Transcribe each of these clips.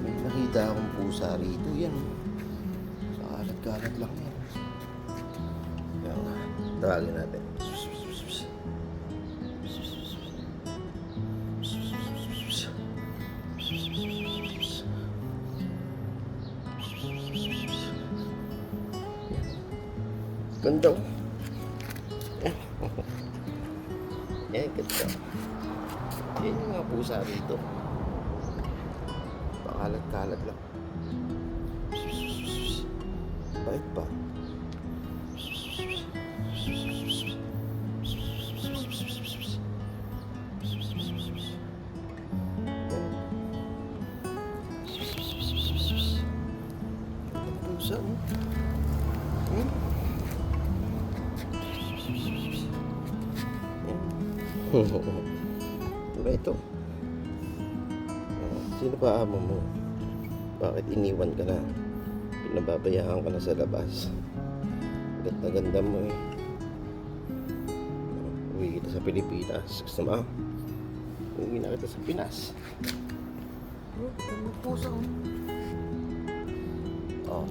May nakita akong pusa rito. Yan. Sa kalat-kalat lang yan. Yan. Tawagin natin. Ganda. Yan, ganda. Yan yung mga pusa rito. Pakalat-kalat lang. Bait pa. Pusa, no? Diba ito? Sino pa amo mo? Bakit iniwan ka na? Pinababayaan ka na sa labas. Ganda-ganda mo eh. Uwi kita sa Pilipinas. Gusto mo? Uwi na kita sa Pinas. Ganda pusa ko. Oh.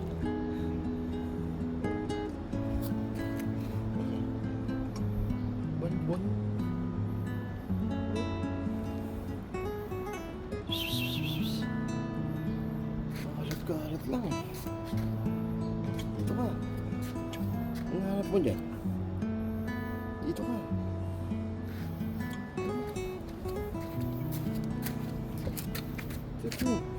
Bon-bon. Kalat lang eh. Dito ka. Ang hanap mo dyan? Dito ka. Dito.